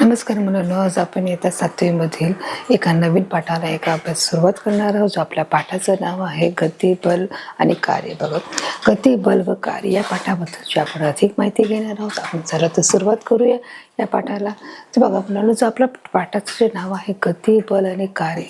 नमस्कार मुलांनो, आज आपण इयत्ता 7वी मधील एका नवीन पाठाला अभ्यास सुरुवात करणार आहोत. आपल्या पाठाचं नाव आहे गती, बल आणि कार्य. बघा, गती, बल व कार्य या पाठाबद्दलची आपण अधिक माहिती घेणार आहोत. आपण चला तर सुरुवात करूया या पाठाला. तर बघा मुलांनो, जो आपल्या पाठाचं जे नाव आहे गती, बल आणि कार्य.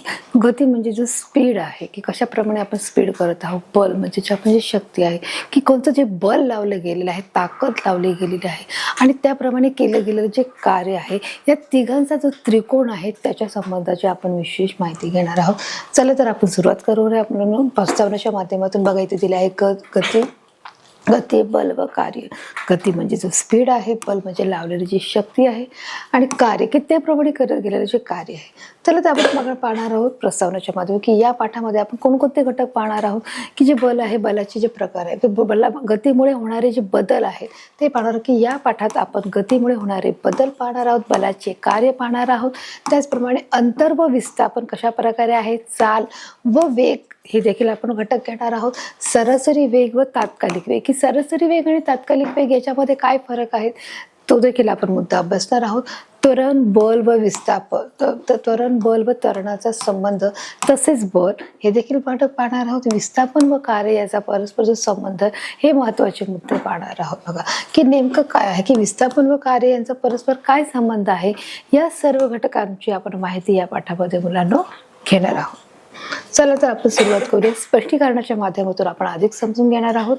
गती म्हणजे जो स्पीड आहे की कशाप्रमाणे आपण स्पीड करत आहोत. बल म्हणजे जे आपण जी शक्ती आहे की कोणतं जे बल लावलं गेलेलं आहे, ताकद लावली गेलेली आहे आणि त्याप्रमाणे केलं गेलेलं जे कार्य आहे, या तिघांचा जो त्रिकोण आहे त्याच्या संबंधाची आपण विशेष माहिती घेणार आहोत. चला तर आपण सुरुवात करूया. आपण प्रस्तावनेच्या माध्यमातून बघायचं दिलं आहे गती, बल व कार्य. गती म्हणजे जो स्पीड आहे, बल म्हणजे लावलेली जी शक्ती आहे आणि कार्य की त्याप्रमाणे करत गेलेलं जे कार्य आहे. चला तर आपण पाहणार आहोत प्रस्तावनेच्या माध्यमातून की या पाठामध्ये आपण कोणकोणते घटक पाहणार आहोत की जे बल आहे, बलाचे जे प्रकार आहे, गतीमुळे होणारे जे बदल आहे ते पाहणार आहोत. की या पाठात आपण गतीमुळे होणारे बदल पाहणार आहोत, बलाचे कार्य पाहणार आहोत. त्याचप्रमाणे अंतर व विस्थापन कशा प्रकारे आहे, चाल व वेग हे देखील आपण घटक घेणार आहोत. सरासरी वेग व तात्कालिक वेग की सरासरी वेग आणि तात्कालिक वेग याच्यामध्ये काय फरक आहे तो देखील आपण मुद्दा अभ्यासणार आहोत. त्वरण, बल व विस्थापन, त्वरण, बल व त्वरणाचा संबंध तसेच बल हे देखील पाहणार आहोत. विस्थापन व कार्य याचा परस्पर जो संबंध हे महत्त्वाचे मुद्दे पाहणार आहोत. बघा की नेमकं काय आहे की विस्थापन व कार्य यांचा परस्पर काय संबंध आहे, या सर्व घटकांची आपण माहिती या पाठामध्ये मुलांनो घेणार आहोत. चला तर आपण सुरुवात करूया. स्पष्टीकरणाच्या माध्यमातून आपण अधिक समजून घेणार आहोत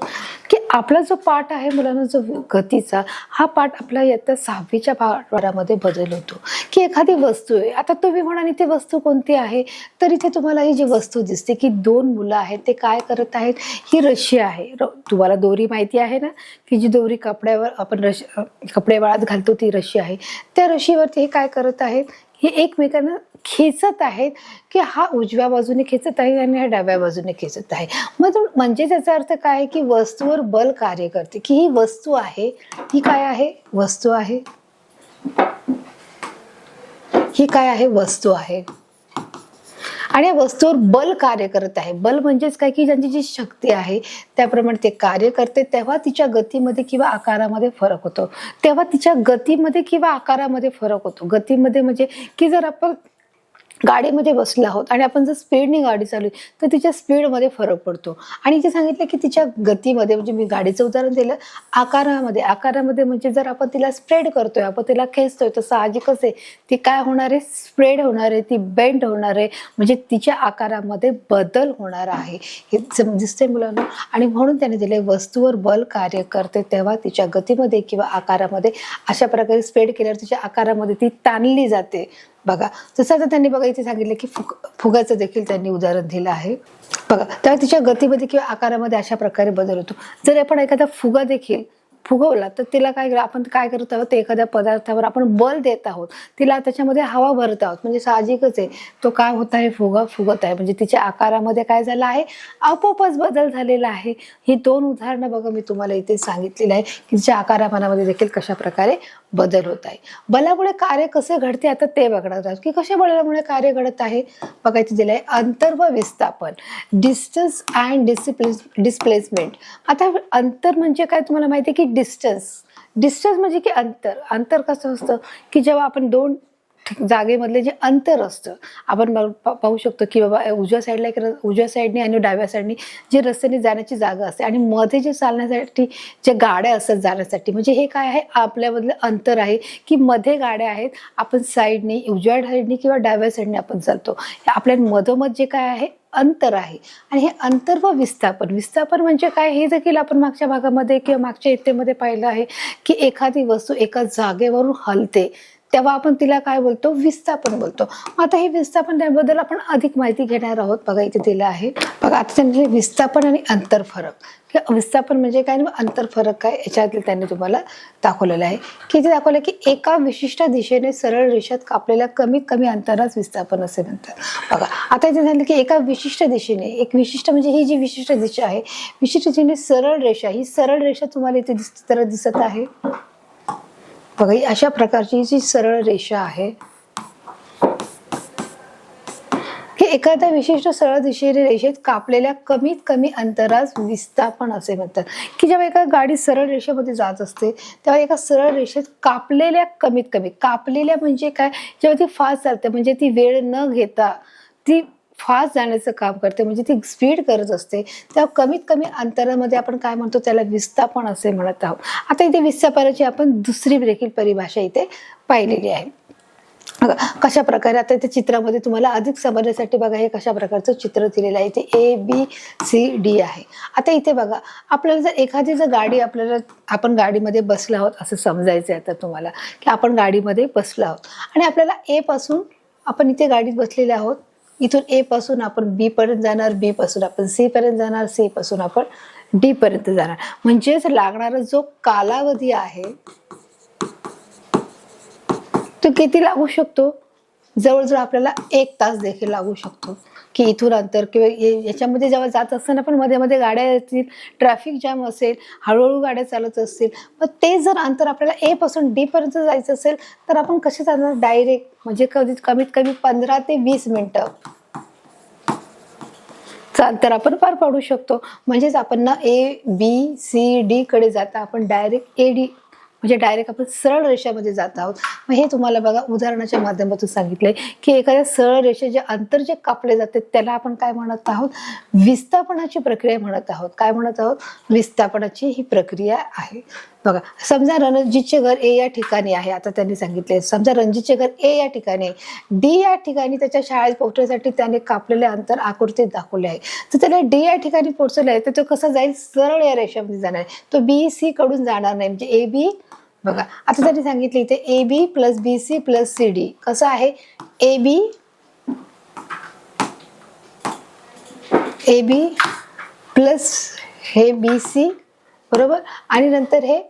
की आपला जो पाठ आहे मुलांना, जो गतीचा हा पाठ आपल्या इयत्ता 6वीच्या पाठामध्ये बदल होतो. की एखादी वस्तू आहे, आता तुम्ही म्हणाल ती वस्तू कोणती आहे, तर इथे तुम्हाला ही जी वस्तू दिसते की दोन मुलं आहेत, ते काय करत आहेत, ही रशी आहे. तुम्हाला दोरी माहिती आहे ना, की जी दोरी कपड्यावर आपण कपडे वाळत घालतो ती रशी आहे. त्या रशीवरती हे काय करत आहेत, हे एकमेकांना खेचत आहेत की हा उजव्या बाजूने खेचत आहे आणि हा डाव्या बाजूने खेचत आहे. म्हणजे त्याचा अर्थ काय आहे की वस्तूवर बल कार्य करते. की ही वस्तू आहे, ही काय आहे, वस्तू आहे, ही काय आहे, वस्तू आहे आणि या वस्तूवर बल कार्य करत आहे. बल म्हणजेच काय की ज्यांची जी शक्ती आहे त्याप्रमाणे ते कार्य करते, तेव्हा तिच्या गतीमध्ये किंवा आकारामध्ये फरक होतो. गतीमध्ये म्हणजे की जर आपण गाडीमध्ये बसलो आहोत आणि आपण जर स्पीडने गाडी चालवली तर तिच्या स्पीडमध्ये फरक पडतो. आणि जे सांगितलं की तिच्या गतीमध्ये, म्हणजे मी गाडीचं उदाहरण दिलं, आकारामध्ये म्हणजे जर आपण तिला स्प्रेड करतोय, आपण तिला खेचतोय, तर साहजिकच आहे ती काय होणार आहे, स्प्रेड होणार आहे, ती बेंड होणार आहे, म्हणजे तिच्या आकारामध्ये बदल होणार आहे. हे दिसते मुलांना. आणि म्हणून त्याने दिले वस्तूवर बल कार्य करते तेव्हा तिच्या गतीमध्ये किंवा आकारामध्ये अशा प्रकारे स्प्रेड केल्यावर तिच्या आकारामध्ये ती ताणली जाते. बघा जसं आता त्यांनी बघा इथे सांगितलं की फुगाचं देखील त्यांनी उदाहरण दिलं आहे. बघा तेव्हा तिच्या गतीमध्ये किंवा आकारामध्ये अशा प्रकारे बदल होतो. जर आपण एखादा फुगा देखील फुगवला तर तिला आपण काय करत आहोत, एखाद्या पदार्थावर आपण बल देत आहोत, तिला त्याच्यामध्ये हवा भरत आहोत, म्हणजे साहजिकच आहे तो काय होत आहे, फुगा फुगत आहे, म्हणजे तिच्या आकारामध्ये काय झालं आहे, आपोआपच बदल झालेला आहे. ही दोन उदाहरणं बघा मी तुम्हाला इथे सांगितलेलं आहे की तिच्या आकारामानामध्ये देखील कशा प्रकारे बदल होत आहे. बलामुळे कार्य कसे घडते आता ते बघणार आहोत की कशा बलामुळे कार्य घडत आहे. बघा इथे दिलं आहे अंतर व विस्थापन, डिस्टन्स अँड डिस्प्लेसमेंट. आता अंतर म्हणजे काय तुम्हाला माहिती आहे की डिस्टन्स म्हणजे की अंतर कसं असतं की जेव्हा आपण दोन जागेमधले जे अंतर असतं, आपण पाहू शकतो की बाबा उजव्या साईडने आणि डाव्या साईडने जे रस्त्याने जाण्याची जागा असते आणि मध्ये जे चालण्यासाठी जे गाड्या असतात जाण्यासाठी, म्हणजे हे काय आहे, आपल्यामधलं अंतर आहे की मध्ये गाड्या आहेत, आपण साईडने उजव्या साईडने किंवा डाव्या साईडने आपण चालतो, आपल्या मधोमध जे काय आहे अंतर आहे. आणि हे अंतर व विस्थापन म्हणजे काय, हे देखील आपण मागच्या भागामध्ये किंवा मागच्या इयत्तेमध्ये पाहिलं आहे की एखादी वस्तू एका जागेवरून हलते तेव्हा आपण तिला काय बोलतो, विस्थापन बोलतो. आता हे विस्थापन त्याबद्दल आपण अधिक माहिती घेणार आहोत. बघा इथे दिलं आहे. बघा आता त्यांनी विस्थापन आणि अंतर फरक, विस्थापन म्हणजे काय, अंतर फरक काय, याच्यातले त्यांनी तुम्हाला दाखवलेलं आहे की इथे दाखवलं की एका विशिष्ट दिशेने सरळ रेषेत कापलेल्या कमीत कमी अंतरास विस्थापन असे म्हणतात. बघा आता इथे झालं की एका विशिष्ट दिशेने, एक विशिष्ट म्हणजे ही जी विशिष्ट दिशा आहे, विशिष्ट दिशेने सरळ रेषा, ही सरळ रेषा तुम्हाला इथे दिसत आहे. बघा अशा प्रकारची जी सरळ रेषा आहे, ही एखाद्या विशिष्ट सरळ दिशेने रेषेत कापलेल्या कमीत कमी अंतरास विस्थापन असे म्हणतात. की जेव्हा एका गाडी सरळ रेषेमध्ये जात असते तेव्हा एका सरळ रेषेत कापलेल्या कमीत कमी, कापलेल्या म्हणजे काय, जेव्हा ती फास्ट चालते म्हणजे ती वेळ न घेता ती फास्ट जाण्याचं काम करते, म्हणजे ती स्पीड करत असते, तेव्हा कमीत कमी अंतरामध्ये आपण काय म्हणतो, त्याला विस्थापन असे म्हणत आहोत. आता इथे विस्थापनाची आपण दुसरी देखील परिभाषा इथे पाहिलेली आहे. कशा प्रकारे, आता इथे चित्रामध्ये तुम्हाला अधिक समजण्यासाठी बघा हे कशा प्रकारचं चित्र दिलेलं आहे. इथे ABCD आहे. आता इथे बघा, आपल्याला जर एखादी जर गाडी आपण गाडीमध्ये बसलो आहोत असं समजायचं आहे आता तुम्हाला, की आपण गाडीमध्ये बसलो आहोत आणि आपल्याला A पासून, आपण इथे गाडीत बसलेले आहोत, इथून A पासून आपण B पर्यंत जाणार, B पासून आपण C पर्यंत जाणार, C पासून आपण D पर्यंत जाणार. म्हणजेच लागणारा जो कालावधी आहे तो किती लागू शकतो, जवळजवळ आपल्याला 1 तास देखील लागू शकतो. की इथून अंतर किंवा याच्यामध्ये जेव्हा जात असताना पण मध्ये मध्ये गाड्या येतील, ट्रॅफिक जाम असेल, हळूहळू गाड्या चालत असतील, मग ते जर अंतर आपल्याला A पासून D पर्यंत जायचं असेल तर आपण कसे जाणार, डायरेक्ट, म्हणजे कमीत कमी 15 ते 20 मिनिटं अंतर आपण पार पाडू शकतो. म्हणजेच आपण ना ABCD कडे जाता आपण डायरेक्ट AD, म्हणजे डायरेक्ट आपण सरळ रेषेमध्ये जात आहोत. मग हे तुम्हाला बघा उदाहरणाच्या माध्यमातून सांगितलंय की एखाद्या सरळ रेषेचे अंतर जे कापले जाते त्याला आपण काय म्हणत आहोत, विस्थापनाची प्रक्रिया म्हणत आहोत. काय म्हणत आहोत, विस्थापनाची ही प्रक्रिया आहे. बघा, समजा रणजितचे घर A या ठिकाणी आहे, आता त्यांनी सांगितले, समजा रणजितचे घर A या ठिकाणी आहे, D या ठिकाणी त्याच्या शाळेत पोहोचण्यासाठी त्याने कापलेले अंतर आकृतीत दाखवले आहे. तर त्याला D या ठिकाणी पोहोचले आहे तर तो कसा जाईल, सरळ या रेषेमध्ये जाणार आहे, तो BC कडून जाणार नाही. म्हणजे AB, बघा आता त्यांनी सांगितले इथे AB plus BC plus CD कसं आहे, AB प्लस हे BC बरोबर, आणि नंतर हे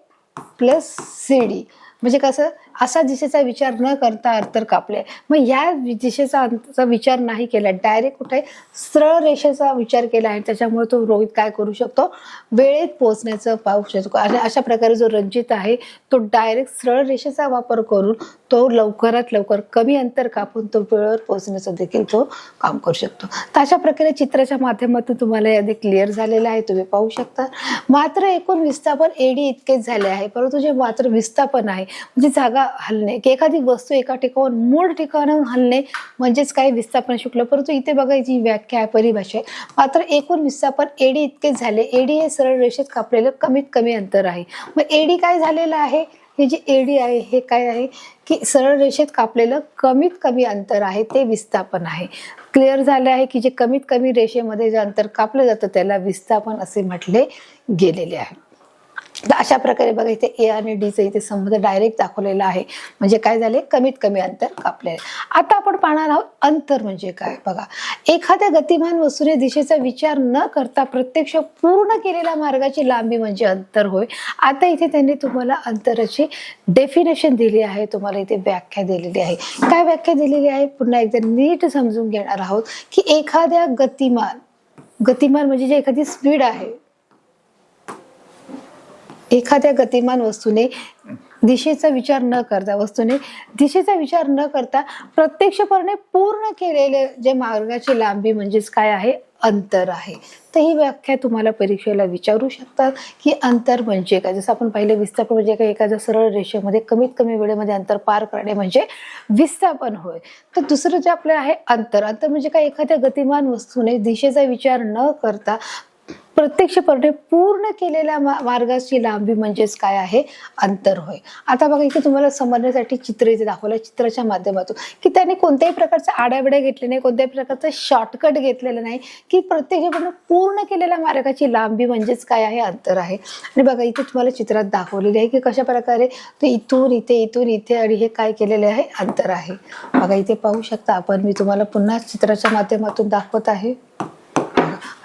प्लस CD, म्हणजे कसं, असा दिशेचा विचार न करता अंतर कापले. मग या दिशेचा विचार नाही केला, डायरेक्ट कुठे सरळ रेषेचा विचार केला आहे, त्याच्यामुळे तो रोहित काय करू शकतो, वेळेत पोहोचण्याचं पाहू शकतो. आणि अशा प्रकारे जो रणजित आहे तो डायरेक्ट सरळ रेषेचा वापर करून तो लवकरात लवकर कमी अंतर कापून तो वेळेवर पोहोचण्याचं देखील तो काम करू शकतो. तर अशा प्रकारे चित्राच्या माध्यमातून तुम्हाला अधिक क्लिअर झालेलं आहे, तुम्ही पाहू शकता. मात्र एकूण विस्थापन AD इतकेच झाले आहे, परंतु जे मात्र विस्थापन आहे म्हणजे जागा हलणे, की एखादी वस्तू एका ठिकाणाहून मूळ ठिकाणाहून हलणे म्हणजेच काय, विस्थापन शिकलं. परंतु इथे बघायची व्याख्या परिभाषा आहे. मात्र एकूण विस्थापन AD इतकेच झाले. AD हे सरळ रेषेत कापलेलं कमीत कमी अंतर आहे. मग AD काय झालेलं आहे, हे जे AD आहे हे काय आहे, की सरळ रेषेत कापलेलं कमीत कमी अंतर आहे, ते विस्थापन आहे. क्लिअर झालं आहे की जे कमीत कमी रेषेमध्ये जे अंतर कापलं जातं त्याला विस्थापन असे म्हटले गेलेले आहे. तर अशा प्रकारे बघा इथे A आणि D चा इथे संबंध डायरेक्ट दाखवलेला आहे, म्हणजे काय झाले, कमीत कमी अंतर कापले. आता आपण पाहणार आहोत अंतर म्हणजे काय. बघा, एखाद्या गतिमान वस्तूने दिशेचा विचार न करता प्रत्यक्ष पूर्ण केलेल्या मार्गाची लांबी म्हणजे अंतर होय. आता इथे त्यांनी तुम्हाला अंतराची डेफिनेशन दिली आहे, तुम्हाला इथे व्याख्या दिलेली आहे. काय व्याख्या दिलेली आहे पुन्हा एकदा नीट समजून घेणार आहोत, की एखाद्या गतिमान म्हणजे जे एखादी स्पीड आहे, एखाद्या गतिमान वस्तूने दिशेचा विचार न करता प्रत्यक्षपणे पूर्ण केलेले जे मार्गाची लांबी म्हणजेच काय आहे, अंतर आहे. तर ही व्याख्या तुम्हाला परीक्षेला विचारू शकतात की अंतर म्हणजे काय. जसं आपण पाहिलं विस्थापन म्हणजे काय, एखाद्या सरळ रेषेमध्ये कमीत कमी वेळेमध्ये अंतर पार करणे म्हणजे विस्थापन होय. तर दुसरं जे आपलं आहे अंतर म्हणजे काय, एखाद्या गतिमान वस्तूने दिशेचा विचार न करता प्रत्यक्षपणे पूर्ण केलेल्या मार्गाची लांबी म्हणजेच काय आहे, अंतर होय. आता बघा इथे तुम्हाला समजण्यासाठी चित्र इथे दाखवलं, चित्राच्या माध्यमातून की त्यांनी कोणत्याही प्रकारचा आडाबिडा घेतले नाही, कोणत्याही प्रकारचं शॉर्टकट घेतलेलं नाही, की प्रत्यक्षपणे पूर्ण केलेल्या मार्गाची लांबी म्हणजेच काय आहे, अंतर आहे. आणि बघा इथे तुम्हाला चित्रात दाखवलेले आहे की कशा प्रकारे ते इथून इथे आणि हे काय केलेले आहे, अंतर आहे. बघा इथे पाहू शकता आपण, मी तुम्हाला पुन्हा चित्राच्या माध्यमातून दाखवत आहे.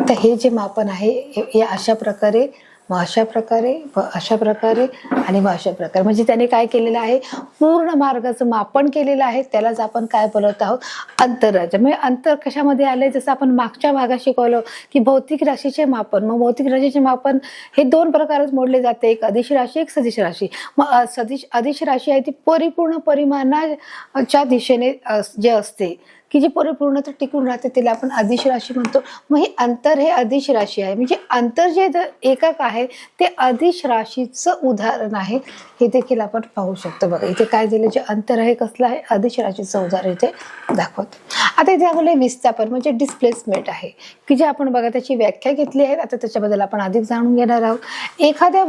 आता हे जे मापन आहे हे अशा प्रकारे, मग अशा प्रकारे आणि मग अशा प्रकारे, म्हणजे त्याने काय केलेलं आहे, पूर्ण मार्गाचं मापन केलेलं आहे. त्यालाच आपण काय बोलत आहोत, अंतराचे. म्हणजे अंतर कशामध्ये आलंय, जसं आपण मागच्या भागात शिकवलं की भौतिक राशीचे मापन. मग भौतिक राशीचे मापन हे 2 प्रकारात मोडले जाते, एक अदिश राशी, एक सदिश राशी. मग अदिश राशी आहे ती परिपूर्ण परिमाणाच्या दिशेने जे असते की जी परिपूर्णता टिकून राहते तिला आपण अदिश राशी म्हणतो. मग हे अंतर हे अदिश राशी आहे. म्हणजे अंतर जे एकक आहे ते अदिश राशीचं उदाहरण आहे. हे देखील आपण पाहू शकतो. बघा इथे काय दिले, जे अंतर आहे कसलं आहे, अदिश राशीचं उदाहरण इथे दाखवतो. आता इथे आपले विस्थापन म्हणजे डिस्प्लेसमेंट आहे की जे आपण बघा त्याची व्याख्या घेतली आहे. आता त्याच्याबद्दल आपण अधिक जाणून घेणार आहोत. एखाद्या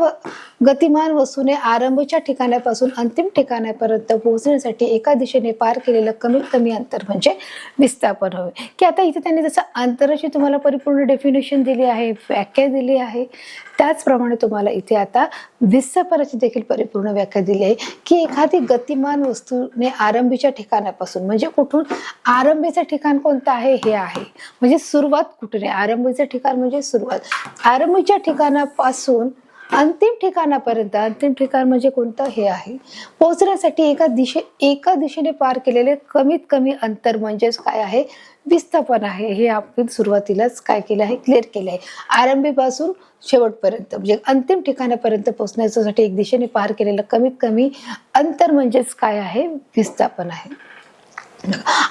गतिमान वस्तूने आरंभच्या ठिकाणापासून अंतिम ठिकाणापर्यंत पोहोचण्यासाठी एका दिशेने पार केलेलं कमीत कमी अंतर म्हणजे विस्थापन होय. की आता इथे त्यांनी जसं अंतराची तुम्हाला परिपूर्ण डेफिनेशन दिली आहे, व्याख्या दिली आहे, त्याचप्रमाणे तुम्हाला इथे आता विस्थापनाची देखील परिपूर्ण व्याख्या दिली आहे की एखादी गतिमान वस्तूने आरंभीच्या ठिकाणापासून म्हणजे कुठून, आरंभीचं ठिकाण कोणतं आहे, हे आहे म्हणजे सुरुवात कुठून आहे, आरंभीचं ठिकाण म्हणजे सुरुवात, आरंभीच्या ठिकाणापासून अंतिम ठिकाणापर्यंत, अंतिम ठिकाण म्हणजे कोणतं, हे आहे पोहोचण्यासाठी एका दिशेने पार केलेले कमीत कमी अंतर म्हणजेच काय आहे, विस्थापन आहे. हे आपण सुरुवातीलाच काय केलं आहे, क्लिअर केलं आहे. आरंभीपासून शेवटपर्यंत म्हणजे अंतिम ठिकाणापर्यंत पोहोचण्यासाठी एक दिशेने पार केलेलं कमीत कमी अंतर म्हणजेच काय आहे, विस्थापन आहे.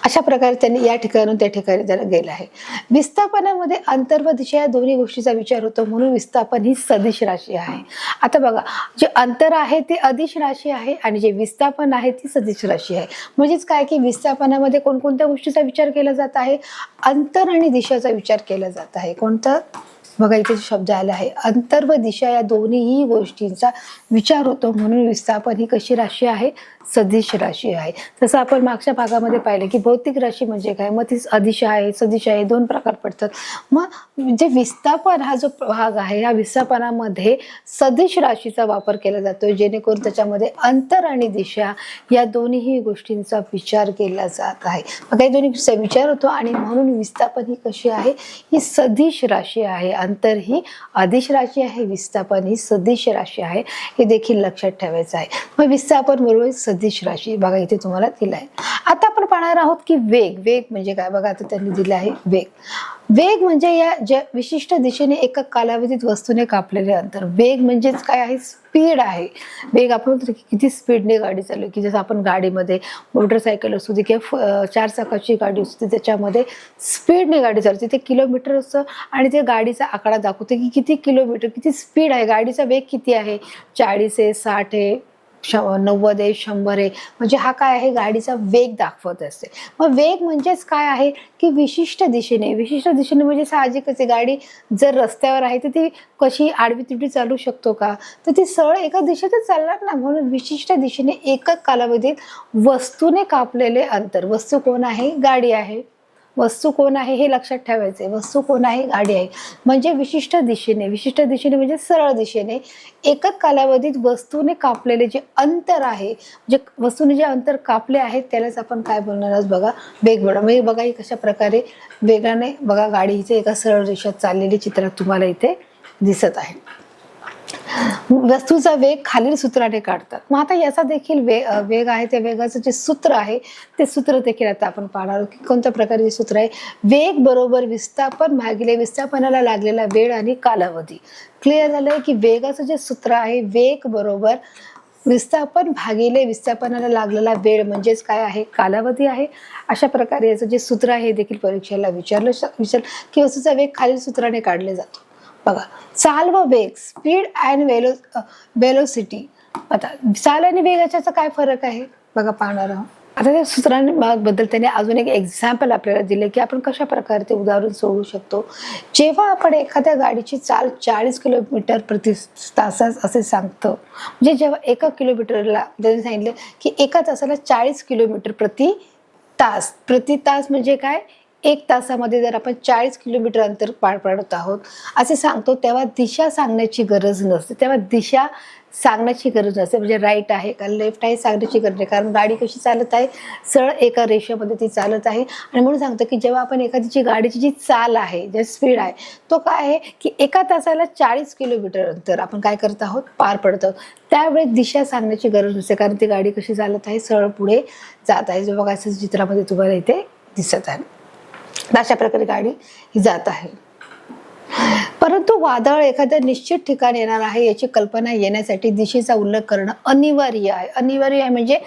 अशा प्रकारे त्यांनी या ठिकाणाहून त्या ठिकाणी त्याला गेलं आहे. विस्थापनामध्ये अंतर व दिशा या दोन्ही गोष्टीचा विचार होतो म्हणून विस्थापन ही सदिश राशी आहे. आता बघा, जे अंतर आहे ते अदिश राशी आहे आणि जे विस्थापन आहे ती सदिश राशी आहे. म्हणजेच काय की विस्थापनामध्ये कोणकोणत्या गोष्टीचा विचार केला जात आहे, अंतर आणि दिशाचा विचार केला जात आहे. कोणतं, बघा इथे शब्द आला आहे, अंतर व दिशा या दोन्हीही गोष्टींचा विचार होतो म्हणून विस्थापन ही कशी राशी आहे, सदिश राशी आहे. जसं आपण मागच्या भागामध्ये पाहिलं की भौतिक राशी म्हणजे काय, मग ती अदिश आहे सदिश आहे, दोन प्रकार पडतात. मग जे विस्थापन हा जो भाग आहे, या विस्थापनामध्ये सदिश राशीचा वापर केला जातो जेणेकरून त्याच्यामध्ये अंतर आणि दिशा या दोन्हीही गोष्टींचा विचार केला जात आहे. मग काही दोन्हीचा विचार होतो आणि म्हणून विस्थापन ही कशी आहे, ही सदिश राशी आहे. अंतर ही अदिश राशी आहे, विस्थापन ही सदिश राशी आहे, हे देखील लक्षात ठेवायचं आहे. मग विस्थापन बरोबर सदिश राशी बघा इथे तुम्हाला दिला आहे. आता आपण पाहणार आहोत की वेग म्हणजे काय, बघा आता त्यांनी दिलं आहे वेग म्हणजे या ज्या विशिष्ट दिशेने एका कालावधीत वस्तूने कापलेले अंतर. वेग म्हणजेच काय आहे, स्पीड आहे. वेग आपण म्हणतो की किती स्पीडने गाडी चालू, की जसं आपण गाडीमध्ये मोटरसायकल असू दे किंवा 4 चाकाची गाडी असू दे त्याच्यामध्ये स्पीडने गाडी चालते, ते किलोमीटर असतं आणि ते गाडीचा आकडा दाखवते की किती किलोमीटर, किती स्पीड आहे, गाडीचा वेग किती आहे, 40 आहे, 60 आहे, 90 आहे, 100 आहे, म्हणजे हा काय आहे, गाडीचा वेग दाखवत असते. मग वेग म्हणजेच काय आहे की विशिष्ट दिशेने म्हणजे साहजिकच आहे, गाडी जर रस्त्यावर आहे तर ती कशी आडवी तिडवी चालू शकतो का, तर ती सरळ एका दिशेतच चालणार ना. म्हणून विशिष्ट दिशेने एकच कालावधीत वस्तूने कापलेले अंतर. वस्तू कोण आहे, गाडी आहे. वस्तू कोण आहे हे लक्षात ठेवायचे, वस्तू कोण आहे, गाडी आहे. म्हणजे विशिष्ट दिशेने म्हणजे सरळ दिशेने एकच कालावधीत वस्तूने कापलेले जे अंतर आहे, जे वस्तूने जे अंतर कापले आहेत त्यालाच आपण काय बोलणार आहोत, बघा वेग बोलणार. म्हणजे बघा ही कशा प्रकारे वेगाने बघा गाडी इथे एका सरळ रेषेत चाललेली चित्रात तुम्हाला इथे दिसत आहे. वस्तूचा वेग खालील सूत्राने काढतात. मग आता याचा देखील वेग आहे, त्या वेगाचं जे सूत्र आहे ते सूत्र देखील आता आपण पाहणार आहोत की कोणत्या प्रकारचे सूत्र आहे. वेग बरोबर विस्थापन भागिले विस्थापनाला लागलेला वेळ आणि कालावधी. क्लिअर झालंय की वेगाचं जे सूत्र आहे, वेग बरोबर विस्थापन भागिले विस्थापनाला लागलेला वेळ म्हणजेच काय आहे, कालावधी आहे. अशा प्रकारे याचं जे सूत्र आहे देखील परीक्षेला विचार की वस्तूचा वेग खालील सूत्राने काढले जातो. बघा, चाल व वेग, स्पीड अँड वेलोसिटी. आता चाल आणि वेगाचा काय फरक आहे बघा पाहणार आहोत. आता त्या सूत्रांबद्दल त्याने अजून एक एक्झाम्पल आपल्याला दिले की आपण कशा प्रकारे ते उदाहरण सोडवू शकतो. जेव्हा आपण एखाद्या गाडीची चाल 40 किलोमीटर प्रति तासास असे सांगतो, म्हणजे जेव्हा एका किलोमीटरला त्यांनी सांगितलं की एका तासाला 40 किलोमीटर प्रति तास म्हणजे काय, 1 तासामध्ये जर आपण 40 किलोमीटर अंतर पार पाडत आहोत असे सांगतो, तेव्हा दिशा सांगण्याची गरज नसते. म्हणजे राईट आहे का लेफ्ट आहे सांगण्याची गरज नाही, कारण गाडी कशी चालत आहे, सरळ एका रेषेमध्ये ती चालत आहे. आणि म्हणून सांगतो की जेव्हा आपण एखाद्याची गाडीची जी चाल आहे, जे स्पीड आहे, तो काय आहे की एका तासाला 40 किलोमीटर अंतर आपण काय करत आहोत, पार पडत आहोत. त्यावेळेस दिशा सांगण्याची गरज नसते, कारण ती गाडी कशी चालत आहे, सरळ पुढे जात आहे. जो बघा चित्रामध्ये तुम्हाला इथे दिसत आहे, अशा प्रकारे गाडी ही जात आहे. परंतु वादळ एखाद्या निश्चित ठिकाणी येणार आहे याची कल्पना येण्यासाठी दिशेचा उल्लेख करणं अनिवार्य आहे. अनिवार्य आहे म्हणजे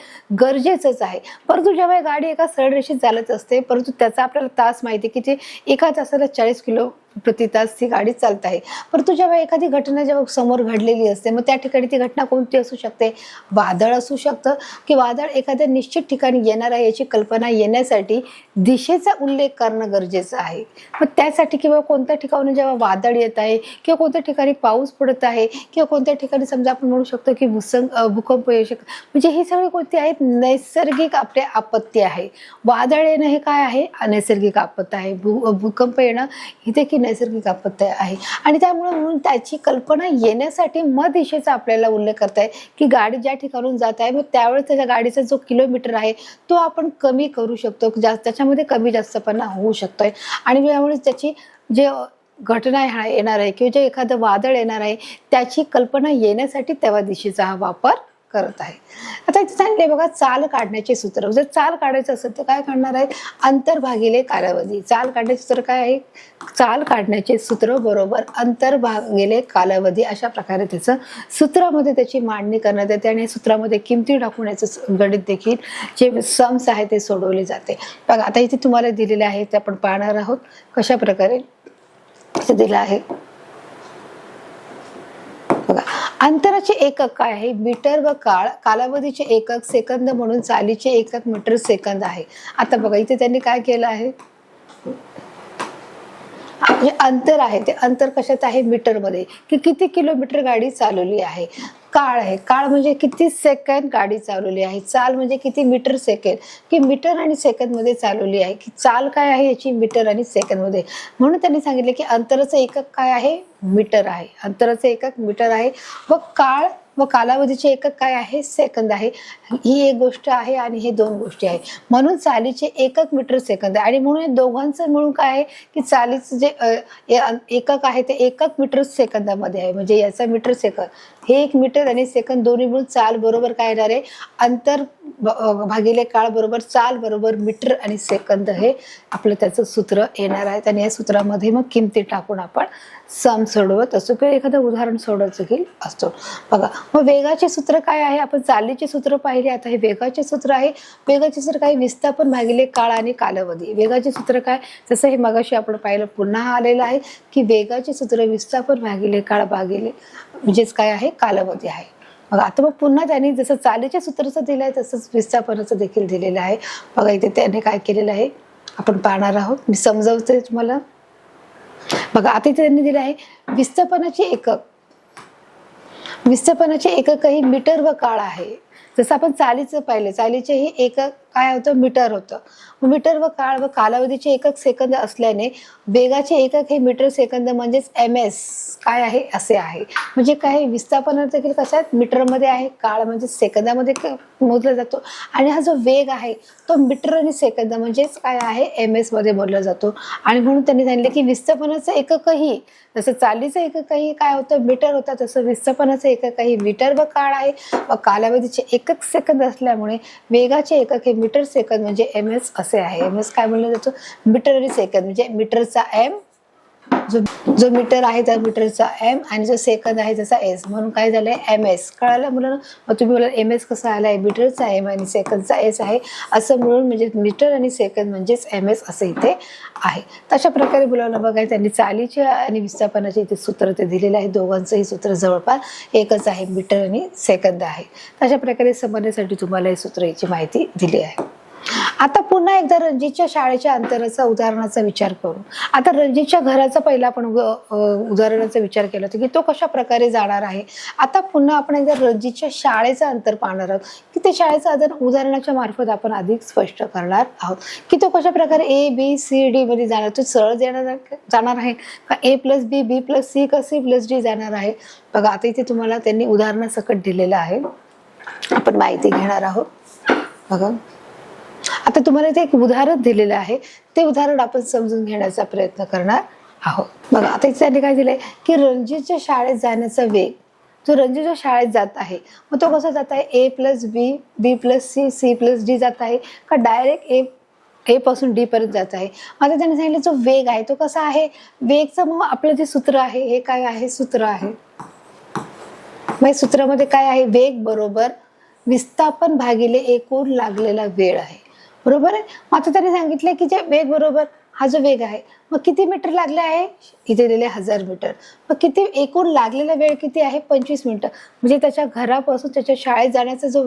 गरजेचंच आहे. परंतु जेव्हा गाडी एका सरळ रेषेत चालत असते, परंतु त्याचा आपल्याला तास माहिती की ते एका तासाला 40 किलो प्रति तास ती गाडी चालत आहे. परंतु जेव्हा एखादी घटना जेव्हा समोर घडलेली असते, मग त्या ठिकाणी ती घटना कोणती असू शकते? वादळ असू शकतं, की वादळ एखाद्या निश्चित ठिकाणी येणार आहे याची कल्पना येण्यासाठी दिशेचा उल्लेख करणं गरजेचं आहे. मग त्यासाठी किंवा कोणत्या ठिकाणी जेव्हा वादळ येत आहे किंवा कोणत्या ठिकाणी पाऊस पडत आहे किंवा कोणत्या ठिकाणी समजा आपण म्हणू शकतो की भूकंप येऊ शकतो, म्हणजे ही सगळी कोणती आहेत? नैसर्गिक आपले आपत्ती आहे. वादळ येणं हे काय आहे? अनैसर्गिक आपत्ती आहे. भूकंप येणं ही देखील नैसर्गिक आपत्ती आहे. आणि त्यामुळे म्हणून त्याची कल्पना येण्यासाठी मग दिशेचा आपल्याला उल्लेख करता आहे की गाडी ज्या ठिकाणून जात आहे, मग त्यावेळेस त्याच्या गाडीचा जो किलोमीटर आहे तो आपण कमी करू शकतो, त्याच्यामध्ये कमी जास्तपणा होऊ शकतोय. आणि त्यामुळे त्याची जे घटना येणार आहे किंवा जे एखादं वादळ येणार आहे त्याची कल्पना येण्यासाठी तेव्हा दिशेचा हा वापर करत आहे. आता इथे सांगितले बघा, चाल काढण्याचे सूत्र. जर चाल काढायचं असेल तर काय करणार आहे? अंतर भागिले कालावधी. चाल काढण्याचे सूत्र काय आहे? चाल काढण्याचे सूत्र बरोबर अंतर भागिले कालावधी, अशा प्रकारे त्याचं सूत्रामध्ये त्याची मांडणी करण्यात येते. आणि सूत्रामध्ये किमती टाकून याचं गणित देखील जे सम्स आहे ते सोडवले जाते. बघा आता इथे तुम्हाला दिलेले आहे ते आपण पाहणार आहोत कशा प्रकारे दिलं आहे. बघा, अंतराचे एकक काय आहे? मीटर व काळ. कालावधीचे एकक सेकंद म्हणून चालीचे एकक मीटर सेकंद आहे. आता बघा इथे त्यांनी काय केलं आहे? म्हणजे अंतर आहे ते अंतर कशात आहे? मीटर मध्ये, की किती किलोमीटर गाडी चालवली आहे. काळ आहे, काळ म्हणजे किती सेकंद गाडी चालवली आहे. चाल म्हणजे किती मीटर सेकंद, की मीटर आणि सेकंद मध्ये चालवली आहे. की चाल काय आहे याची? मीटर आणि सेकंद मध्ये. म्हणून त्यांनी सांगितले की अंतराचं एकक काय आहे? मीटर आहे. अंतराचं एकक मीटर आहे व काळ व कालावधीचे एकक काय आहे? सेकंद आहे. ही एक गोष्ट आहे आणि हे दोन गोष्टी आहे. म्हणून चालीचे एकक मीटर सेकंद आहे. आणि म्हणून दोघांचं मिळून काय आहे की चालीचं जे एकक आहे ते एकक मीटर सेकंदामध्ये आहे. म्हणजे याचा मीटर सेकंद, हे एक मीटर आणि सेकंद दोन्ही मिळून चाल बरोबर काय येणार आहे? अंतर भागिले काळ बरोबर चाल बरोबर मीटर आणि सेकंद, हे आपलं त्याचं सूत्र येणार आहे. आणि या सूत्रामध्ये मग किमती टाकून आपण सम सोडवत असतो किंवा एखादं उदाहरण सोडवायचं देखील असतो. बघा, मग वेगाचे सूत्र काय आहे? आपण चालीचे सूत्र पाहिले, आता हे वेगाचे सूत्र आहे. वेगाचे सूत्र काय? विस्थापन भागिले काळ आणि कालावधी. वेगाचे सूत्र काय? जसं हे मगाशी आपण पाहिलं, पुन्हा आलेलं आहे की वेगाचे सूत्र विस्थापन भागिले काळ भागिले म्हणजेच काय आहे? कालावधी आहे. बघा आता मग पुन्हा त्यांनी जसं चालीच्या सूत्राचं दिलं आहे तसंच विस्थापनाचं देखील दिलेलं आहे. बघा इथे त्याने काय केलेलं आहे आपण पाहणार आहोत. मी समजावते तुम्हाला. बघा आता इथे त्यांनी दिलं आहे विस्थापनाचे एकक. विस्थापनाचे एकक ही मीटर व काळ आहे. जसं आपण चालीचं पाहिलं, चालीचे ही एकक काय होतं? मीटर होतं. मीटर व काळ व कालावधीचे एकक सेकंद असल्याने वेगाचे एकक हे मीटर सेकंद म्हणजेच MS काय आहे? असे आहे. म्हणजे काय? विस्थापन देखील कशात? मीटरमध्ये आहे. काळ म्हणजे सेकंदामध्ये मोजला जातो. आणि हा जो वेग आहे तो मीटर आणि सेकंद म्हणजेच काय आहे? MS मध्ये मोजला जातो. आणि म्हणून त्यांनी सांगितले की विस्थापनाचं एककही जसं चालीचं एककही काय होतं? मीटर होता, तसं विस्थापनाचं एककही मीटर व काळ आहे. व कालावधीचे एकक सेकंद असल्यामुळे वेगाचे एकक हे मीटर सेकंद म्हणजे MS असे आहे. MS काय म्हणलं जातं? मीटर आणि सेकंद म्हणजे मीटरचा M, जो मीटर आहे त्या मीटरचा M आणि जो सेकंद आहे त्याचा S, म्हणून काय झालंय? MS. कळालं मुलांना? मग तुम्ही बोला MS कसा आलाय? मीटरचा M आणि सेकंदचा S आहे असं मिळून म्हणजे मीटर आणि सेकंद म्हणजेच MS असं इथे आहे. तशा प्रकारे मुलांना बघा त्यांनी चालीचे आणि विस्थापनाचे इथे सूत्र ते दिलेलं आहे. दोघांचंही सूत्र जवळपास एकच आहे, मीटर आणि सेकंद आहे. तशा प्रकारे समजण्यासाठी तुम्हाला हे सूत्र याची माहिती दिली आहे. आता पुन्हा एकदा रणजितच्या शाळेच्या अंतराचा उदाहरणाचा विचार करू. आता रणजितच्या घराचा पहिला आपण उदाहरणाचा विचार केला होता की तो कशा प्रकारे जाणार आहे. आता पुन्हा आपण एकदा रणजितच्या शाळेचं अंतर पाहणार आहोत की ते शाळेचं अंतर उदाहरणाच्या मार्फत आपण अधिक स्पष्ट करणार आहोत की तो कशा प्रकारे ABCD मध्ये जाणार. तो सरळ जाणार आहे का A+B B+C का C+D जाणार आहे. बघा आता इथे तुम्हाला त्यांनी उदाहरणासकट दिलेलं आहे, आपण माहिती घेणार आहोत. बघा आता तुम्हाला इथे एक उदाहरण दिलेलं आहे, ते उदाहरण आपण समजून घेण्याचा प्रयत्न करणार आहोत. बघा आता इथे त्यांनी काय दिलंय की रणजितच्या शाळेत जाण्याचा वेग, जो रणजितच्या शाळेत जात आहे मग तो कसा जात आहे? A+B B+C C+D जात आहे का डायरेक्ट ए पासून डी पर्यंत जात आहे. आता त्यांनी सांगितलं जो वेग आहे तो कसा आहे, वेगचं मग आपलं जे सूत्र आहे हे काय आहे, सूत्र आहे मग सूत्रामध्ये काय आहे, वेग बरोबर विस्थापन भागिले एकूण लागलेला वेळ आहे. बरोबर आहे. आता त्यांनी सांगितलं की जे वेग बरोबर हा जो वेग आहे मग किती मीटर लागले आहे, इथे दिले 1000 मीटर. मग किती एकूण लागलेला वेळ किती आहे, 25 मिनिटं. म्हणजे त्याच्या घरापासून त्याच्या शाळेत जाण्याचा जो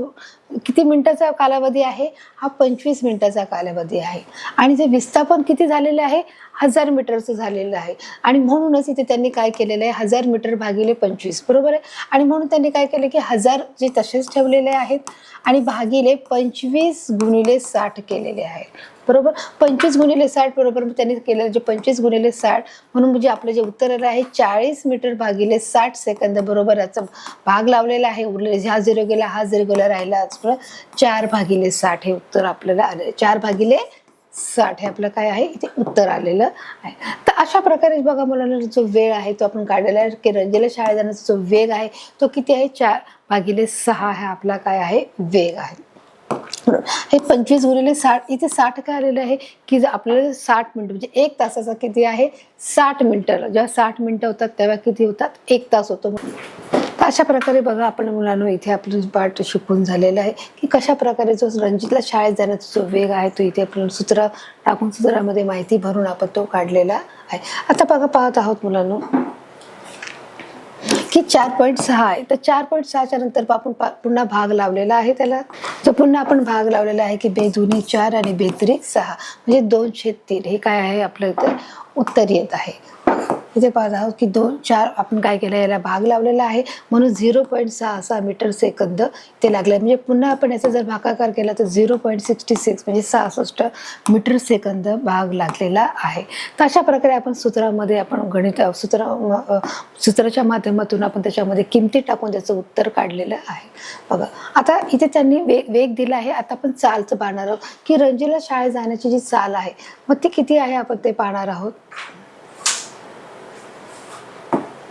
किती मिनिटाचा कालावधी आहे, हा 25 मिनिटाचा कालावधी आहे. आणि जे विस्थापन किती झालेलं आहे, 1000 मीटरचं झालेलं आहे. आणि म्हणूनच इथे त्यांनी काय केलेलं आहे, 1000 मीटर भागिले 25. बरोबर आहे. आणि म्हणून त्यांनी काय केलं की 1000 जे तसेच ठेवलेले आहेत आणि भागिले 25 गुणिले 60 केलेले आहे. बरोबर. 25 गुणिले 60 बरोबर त्यांनी केलं जे 25 गुणिले 60 म्हणून म्हणजे आपलं जे उत्तर आलं आहे 40 मीटर भागिले 60 सेकंद. बरोबर. याचा भाग लावलेला आहे. उरलेले हा 0 गेला, हा 0 गेला, राहिला 4 भागिले 60 हे उत्तर आपल्याला आले. 4 भागिले 60 हे आपलं काय आहे, इथे उत्तर आलेलं आहे. तर अशा प्रकारे बघा मुलांना जो वेळ आहे तो आपण काढलेला आहे की रंजीला शाळेत जाण्याचा जो वेग आहे तो किती आहे, 4 भागिले 6 हा आपला काय आहे, वेग आहे. हे 25 गुणिले 60 इथे 60 काय आलेलं आहे की आपल्याला 60 मिनिटं म्हणजे 1 तासाचा किती आहे, 60 मिनिटं. जेव्हा 60 मिनिटं होतात तेव्हा किती होतात, 1 तास होतो. तर अशा प्रकारे बघा आपण मुलांना इथे आपलं पाठ शिकून झालेलं आहे की कशा प्रकारे जो रणजितला शाळेत जाण्याचा जो वेग आहे तो इथे आपण सूत्र टाकून सूत्रामध्ये माहिती भरून आपण तो काढलेला आहे. आता बघा पाहत आहोत मुलांना की 4.6 आहे. तर 4.6च्या नंतर आपण पुन्हा भाग लावलेला आहे त्याला. तर पुन्हा आपण भाग लावलेला आहे की बेदुनी 4 आणि बेत्रिक 6 म्हणजे 2/3 हे काय आहे आपलं इथे उत्तर येत आहे. इथे पाहत आहोत की 2/4 आपण काय केलं, याला भाग लावलेला आहे म्हणून 0.66 मीटर सेकंद ते लागले. म्हणजे पुन्हा आपण याचा जर भागाकार केला तर 0.66 म्हणजे 66 मीटर सेकंद भाग लागलेला आहे. तर अशा प्रकारे आपण सूत्रामध्ये आपण गणित सूत्राच्या माध्यमातून आपण त्याच्यामध्ये किमती टाकून त्याचं उत्तर काढलेलं आहे. बघा आता इथे त्यांनी वेग दिला आहे. आता आपण चालचं पाहणार आहोत की रणजीला शाळेत जाण्याची जी चाल आहे मग ती किती आहे आपण ते पाहणार आहोत.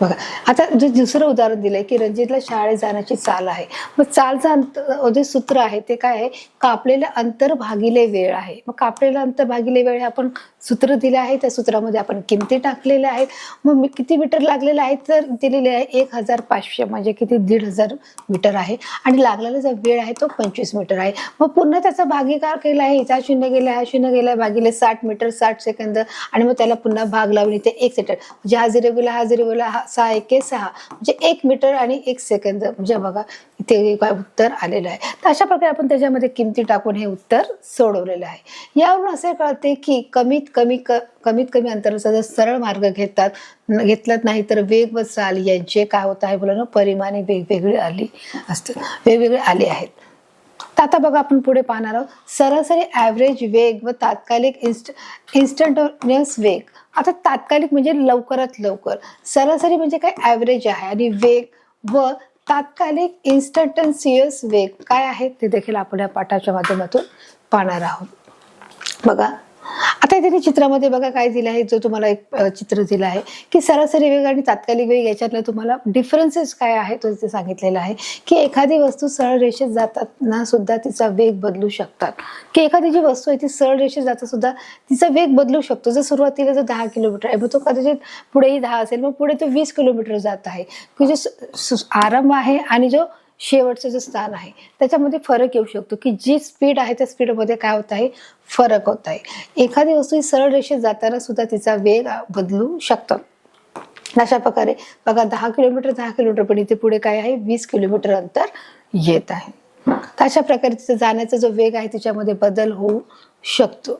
बघा आता जे दुसरं उदाहरण दिलंय की रणजितला शाळेत जाण्याची चाल आहे. मग चालचं जे सूत्र आहे ते काय आहे, कापलेलं अंतर भागिले वेळ आहे. मग कापलेलं अंतर भागिले वेळ आपण सूत्र दिलं आहे, त्या सूत्रामध्ये आपण किमती टाकलेल्या आहेत. मग किती मीटर लागलेलं आहे तर दिलेले आहे 1500 म्हणजे किती 1500 मीटर आहे. आणि लागलेला जो वेळ आहे तो 25 मीटर आहे. मग पुन्हा त्याचा भागीकार केला आहे, इथे 0 गेला, हा 0 गेला, भागिले 60 मीटर 60 सेकंद आणि मग त्याला पुन्हा भाग लावून इथे 1 सेकंद म्हणजे हा 0 गेला, हा 0 गेला, 6 1 6 म्हणजे 1 मीटर आणि 1 सेकंद म्हणजे बघा इथे काय उत्तर आलेलं आहे. तर अशा प्रकारे आपण त्याच्यामध्ये किमती टाकून हे उत्तर सोडवलेलं आहे. यावरून असे कळते की कमीत कमी अंतराचा जर सरळ मार्ग घेतलात नाही तर वेग व चाल यांचे काय होत आहे बोला ना, परिमाणे वेगवेगळी आली आहेत. तर आता बघा आपण पुढे पाहणार आहोत सरासरी ॲव्हरेज वेग व तात्कालिक इन्स्टंटेनियस वेग. आता तात्कालिक म्हणजे लवकरात लवकर, सरासरी म्हणजे काय ॲव्हरेज आहे आणि वेग व तात्कालिक इन्स्टंटेनियस वेग काय आहे ते देखील आपण या पाठाच्या माध्यमातून पाहणार आहोत. बघा आता इथे चित्रामध्ये बघा काय दिलं आहे, जो तुम्हाला एक चित्र दिलं आहे की सरासरी वेग आणि तात्कालिक वेग याच्यातलं तुम्हाला डिफरन्सेस काय आहे तो इथे सांगितलेला आहे की एखादी वस्तू सरळ रेषेत जाताना सुद्धा तिचा वेग बदलू शकतात, की एखादी जी वस्तू आहे ती सरळ रेषेत जाता सुद्धा तिचा वेग बदलू शकतो. जर सुरुवातीला जर 10 किलोमीटर आहे मग तो कदाचित पुढेही 10 असेल, मग पुढे तो 20 किलोमीटर जात आहे की जो आरंभ आहे आणि जो शेवटचं जे स्थान आहे त्याच्यामध्ये फरक येऊ शकतो की जी स्पीड आहे त्या स्पीडमध्ये काय होत आहे, फरक होत आहे. एखादी वस्तू ही सरळ रेषेत जाताना सुद्धा तिचा वेग बदलू शकतो. अशा प्रकारे बघा 10 किलोमीटर पण इथे पुढे काय आहे 20 किलोमीटर अंतर येत आहे. तर अशा प्रकारे तिचा जाण्याचा जो वेग आहे त्याच्यामध्ये बदल होऊ शकतो.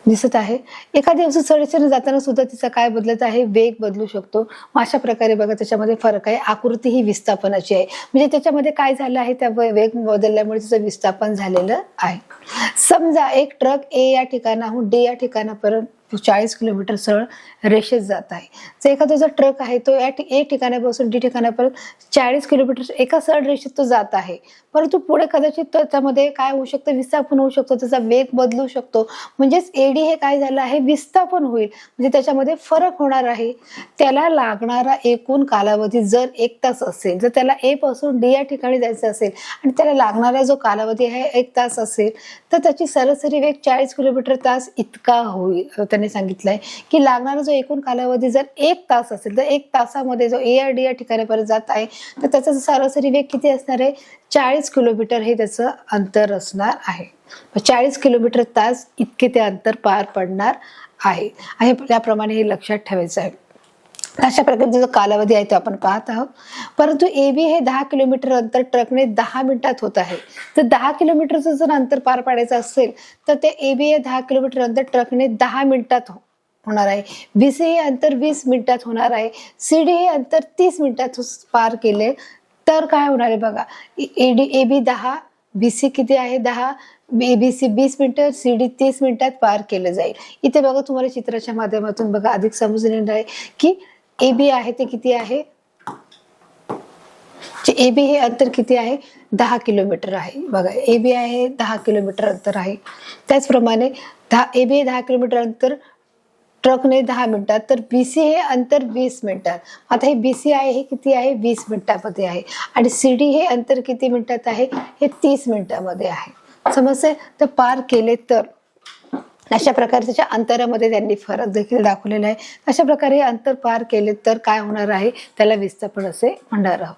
दिसत आहे एखादी वस्तू सरळ जाताना सुद्धा तिचा काय बदलत आहे, वेग बदलू शकतो. मग अशा प्रकारे बघा त्याच्यामध्ये फरक आहे. आकृती ही विस्थापनाची आहे म्हणजे त्याच्यामध्ये काय झालं आहे, त्या वेग बदलल्यामुळे तिचं विस्थापन झालेलं आहे. समजा एक ट्रक ए या ठिकाणाहून डी या ठिकाणापर्यंत 40 किलोमीटर सरळ रेषेत जात आहे. जर एखादा जो ट्रक आहे तो ए ठिकाणापासून डी ठिकाणापर्यंत 40 किलोमीटर एका सरळ रेषेत तो जात आहे, परंतु पुढे कदाचित त्यामध्ये काय होऊ शकतं, विस्थापन होऊ शकतो, त्याचा वेग बदलू शकतो. म्हणजेच एडी हे काय झालं आहे, विस्थापन होईल, म्हणजे त्याच्यामध्ये फरक होणार आहे. त्याला लागणारा एकूण कालावधी जर 1 तास असेल, जर त्याला ए पासून डी या ठिकाणी जायचं असेल आणि त्याला लागणारा जो कालावधी आहे 1 तास असेल, तर त्याची सरासरी वेग 40 किलोमीटर तास इतका होईल. त्यांनी सांगितलंय की लागणारा जो एकूण कालावधी जर 1 तास असेल, तर 1 तासामध्ये जो ए या डी या ठिकाणापर्यंत जात आहे, तर त्याचा सरासरी वेग किती असणार आहे, 40 किलोमीटर हे त्याचं अंतर असणार आहे. 40 किलोमीटर तास इतके ते अंतर पार पडणार आहे. त्याप्रमाणे हे लक्षात ठेवायचं आहे. अशा प्रकारचा जो कालावधी आहे तो आपण पाहत आहोत. परंतु AB हे 10 किलोमीटर अंतर ट्रकने 10 मिनिटात होत आहे. तर 10 किलोमीटरचं जर अंतर पार पाडायचं असेल तर ते AB हे 10 किलोमीटर अंतर ट्रकने 10 मिनिटात होणार आहे. BC हे अंतर 20 मिनिटात होणार आहे. CD हे अंतर 30 मिनिटात पार केले तर काय होणार आहे बघा, AB 10, BC किती आहे 10, ABC 20 मिनिटं, CD 30 मिनिटात पार केलं जाईल. इथे बघा तुम्हाला चित्राच्या माध्यमातून बघा अधिक समजून येणार आहे की AB आहे ते किती आहे, AB हे अंतर किती आहे, 10 किलोमीटर आहे. बघा AB आहे 10 किलोमीटर अंतर आहे. त्याचप्रमाणे AB हे 10 किलोमीटर अंतर ट्रकने 10 मिनिटात, तर BC हे अंतर 20 मिनिटात. आता हे BC आहे हे किती आहे, 20 मिनिटामध्ये आहे आणि CD हे अंतर किती मिनिटात आहे, हे 30 मिनिटामध्ये आहे. समजते, तर पार केले तर अशा प्रकारे त्याच्या अंतरामध्ये त्यांनी फरक देखील दाखवलेला आहे. अशा प्रकारे अंतर पार केले तर काय होणार आहे, त्याला विस्थापन असे म्हणणार आहोत.